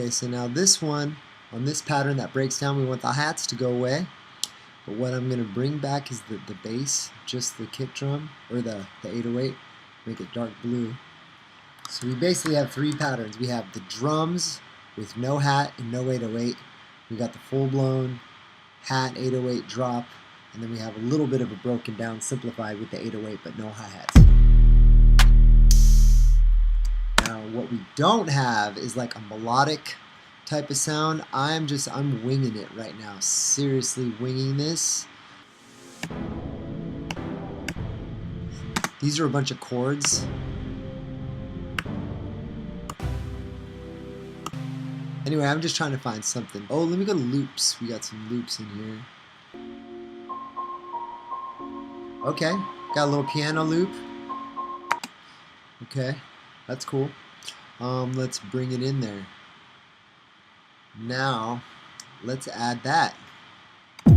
Okay, so now this one, on this pattern that breaks down, we want the hats to go away. But what I'm going to bring back is the bass, just the kick drum, or the 808, make it dark blue. So we basically have three patterns. We have the drums with no hat and no 808. We got the full-blown hat 808 drop, and then we have a little bit of a broken down simplified with the 808 but no hi-hats. Now what we don't have is like a melodic type of sound. I'm winging it right now. Seriously winging this. These are a bunch of chords. Anyway, I'm just trying to find something. Oh, let me go to loops. We got some loops in here. Okay, got a little piano loop. Okay, that's cool. Let's bring it in there. Now, let's add that. A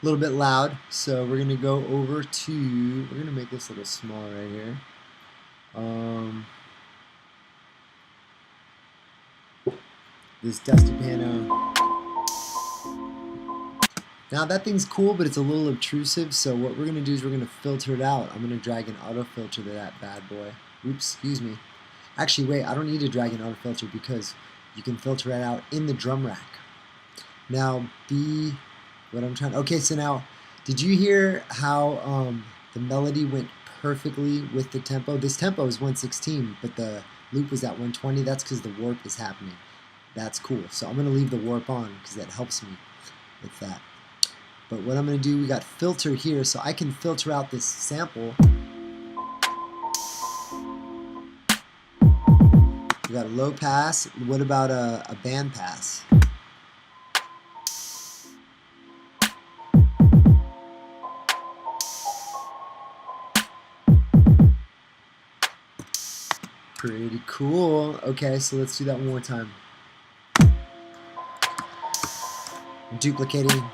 little bit loud, so we're gonna go over to, we're gonna make this a little small right here. This dusty piano. Now that thing's cool, but it's a little obtrusive, so what we're gonna do is we're gonna filter it out. I'm gonna drag an auto filter to that bad boy. Oops, excuse me. Actually, wait, I don't need to drag an auto filter because you can filter it out in the drum rack. Now, okay, so now, did you hear how the melody went perfectly with the tempo? This tempo is 116, but the loop was at 120. That's because the warp is happening. That's cool. So I'm gonna leave the warp on because that helps me with that. But what I'm gonna do, we got filter here, so I can filter out this sample. We got a low pass. What about a band pass? Pretty cool. Okay, so let's do that one more time. Duplicating.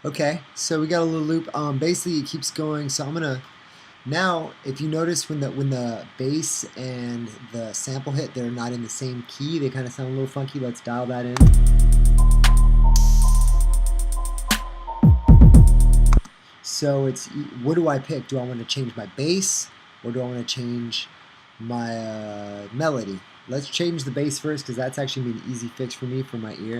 Okay, so we got a little loop. Basically, it keeps going. So I'm gonna now, if you notice when the bass and the sample hit, they're not in the same key. They kind of sound a little funky. Let's dial that in. So it's, what do I pick? Do I want to change my bass or do I want to change my melody? Let's change the bass first because that's actually an easy fix for me for my ear.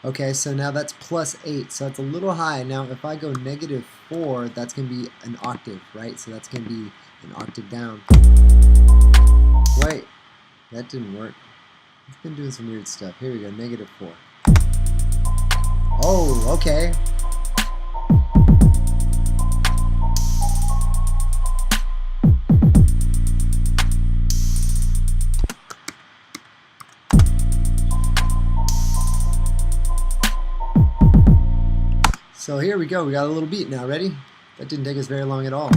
Okay, so now that's +8, so it's a little high. Now if I go -4, that's going to be an octave, right? So that's going to be an octave down. Wait, that didn't work. It's been doing some weird stuff. Here we go, -4. Oh, okay. So here we go, we got a little beat now, ready? That didn't take us very long at all.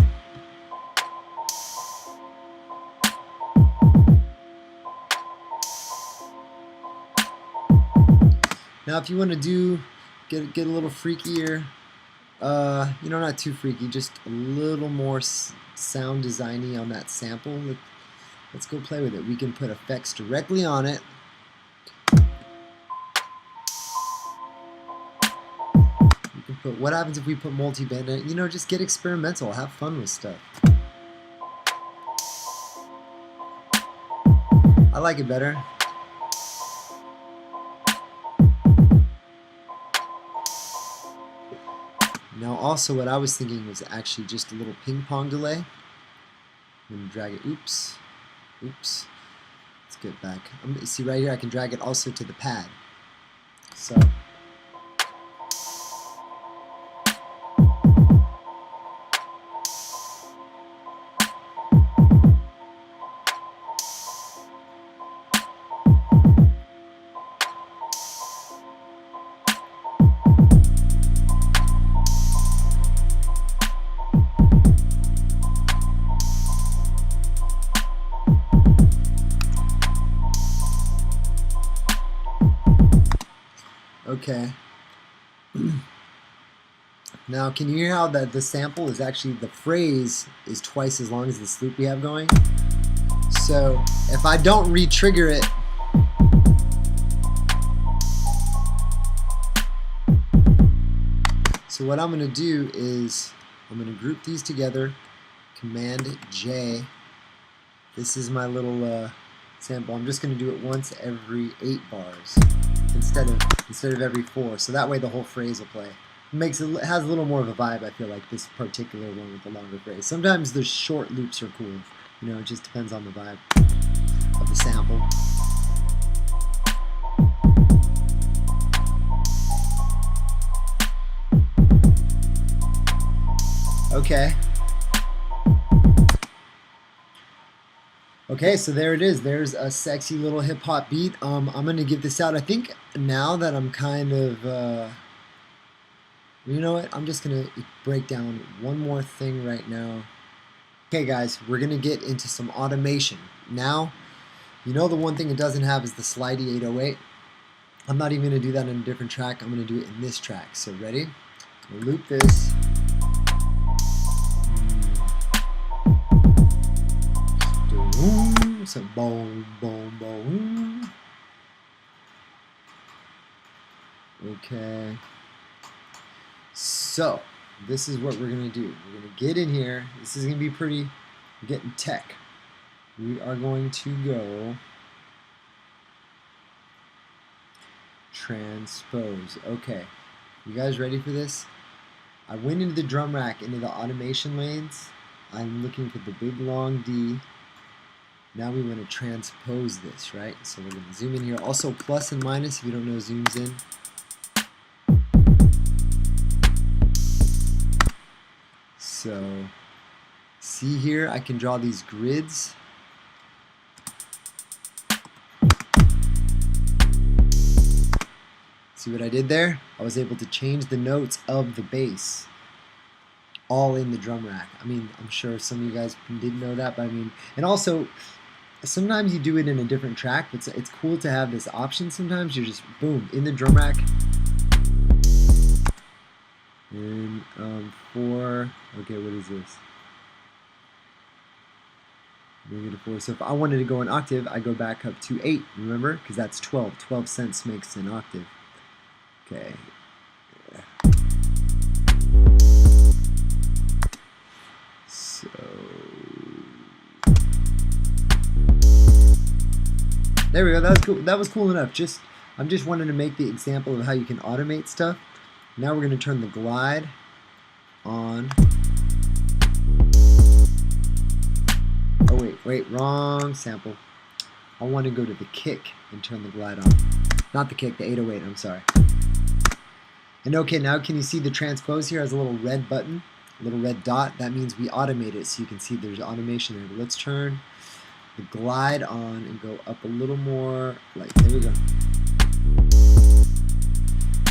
Now if you want to get a little freakier, you know, not too freaky, just a little more sound designy on that sample, let's go play with it. We can put effects directly on it. But what happens if we put multi-band in it? You know, just get experimental, have fun with stuff. I like it better. Now also what I was thinking was actually just a little ping pong delay. I'm going to drag it, oops. Let's get back. See right here I can drag it also to the pad. So Okay. Now, can you hear how the sample is actually, the phrase is twice as long as this loop we have going? So if I don't re-trigger it, so what I'm going to do is I'm going to group these together, Command J. This is my little sample. I'm just going to do it once every 8 bars instead of every 4. So that way the whole phrase will play. It has a little more of a vibe, I feel like, this particular one with the longer phrase. Sometimes the short loops are cool. You know, it just depends on the vibe of the sample. Okay. Okay, so there it is. There's a sexy little hip hop beat. I'm gonna give this out. I think now that I'm kind of, you know what? I'm just gonna break down one more thing right now. Okay, guys, we're gonna get into some automation. Now, you know the one thing it doesn't have is the slidey 808. I'm not even gonna do that in a different track. I'm gonna do it in this track. So ready? I'm gonna loop this. So boom, boom, boom. Okay. So this is what we're gonna do. We're gonna get in here. This is gonna be pretty. We're getting tech. We are going to go transpose. Okay. You guys ready for this? I went into the drum rack, into the automation lanes. I'm looking for the big long D. Now we want to transpose this, right? So we're going to zoom in here. Also, plus and minus, if you don't know, zooms in. So, see here, I can draw these grids. See what I did there? I was able to change the notes of the bass all in the drum rack. I mean, I'm sure some of you guys didn't know that, but I mean, and also, sometimes you do it in a different track, but it's cool to have this option. Sometimes you're just, boom, in the drum rack. And okay, what is this? -4. So if I wanted to go an octave, I go back up to 8, remember? Because that's 12. 12 cents makes an octave. Okay. So there we go. That was cool. That was cool enough. I'm just wanting to make the example of how you can automate stuff. Now we're going to turn the glide on. Oh wait, wrong sample. I want to go to the kick and turn the glide on. Not the kick, the 808. I'm sorry. And okay, now can you see the transpose here has a little red button, a little red dot? That means we automate it, so you can see there's automation there. But let's turn the glide on and go up a little more. Like, there we go.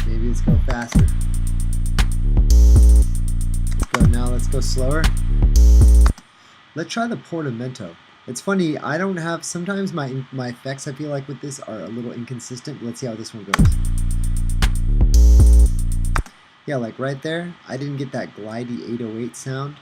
Maybe let's go faster. Let's go now. Let's go slower. Let's try the portamento. It's funny. I don't have. Sometimes my effects I feel like with this are a little inconsistent. Let's see how this one goes. Yeah, like right there, I didn't get that glidey 808 sound.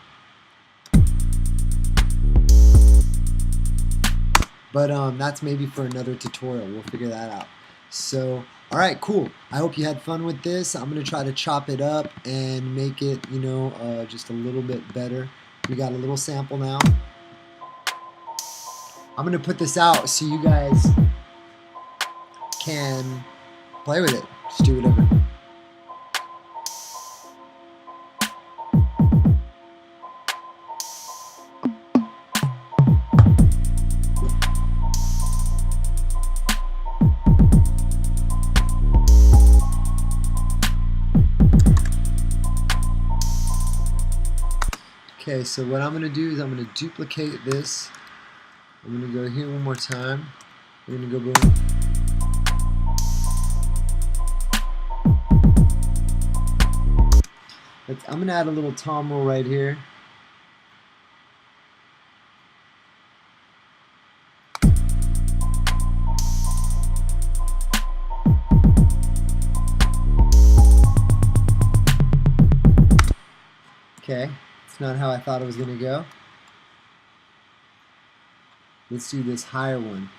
But that's maybe for another tutorial. We'll figure that out. So, all right, cool. I hope you had fun with this. I'm gonna try to chop it up and make it, you know, just a little bit better. We got a little sample now. I'm gonna put this out so you guys can play with it. Just do whatever. Okay, so what I'm going to do is I'm going to duplicate this. I'm going to go here one more time. We're going to go boom. I'm going to add a little tom roll right here. It's not how I thought it was going to go. Let's do this higher one.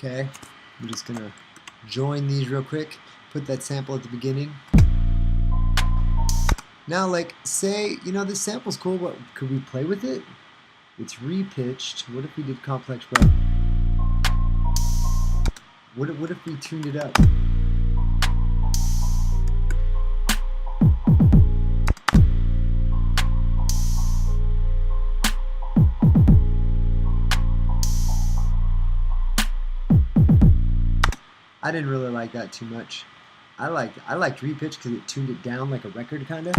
Okay, I'm just gonna join these real quick, put that sample at the beginning. Now, like, say, you know, this sample's cool, but could we play with it? It's repitched. What if we did complex breath? What if we tuned it up? I didn't really like that too much. I liked repitch because it tuned it down like a record kind of.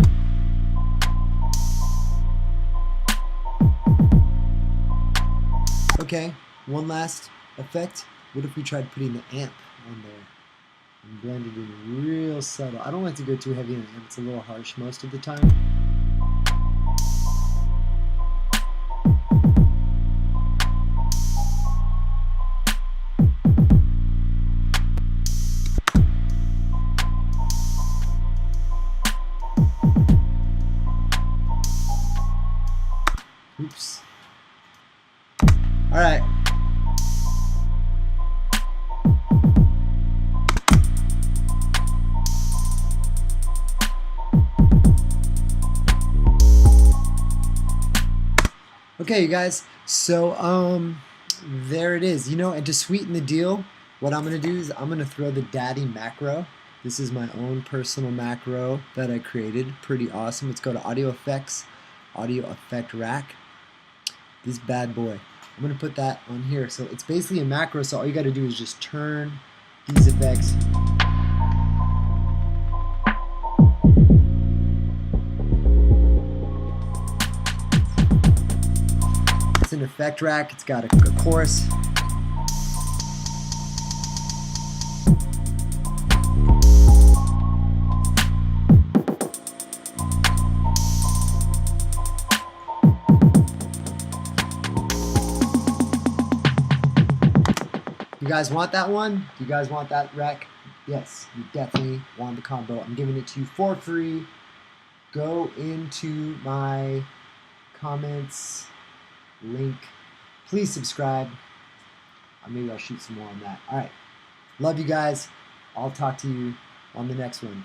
Okay, one last effect. What if we tried putting the amp on there and blended in real subtle? I don't like to go too heavy on the amp. It's a little harsh most of the time. Oops. All right. Okay, you guys. So there it is. You know, and to sweeten the deal, what I'm going to do is I'm going to throw the daddy macro. This is my own personal macro that I created. Pretty awesome. Let's go to audio effects, audio effect rack. This bad boy. I'm going to put that on here. So it's basically a macro, so all you got to do is just turn these effects. It's an effect rack. It's got a chorus. You guys want that one? Do you guys want that rec? Yes, you definitely want the combo. I'm giving it to you for free. Go into my comments link. Please subscribe. Maybe I'll shoot some more on that. All right. Love you guys. I'll talk to you on the next one.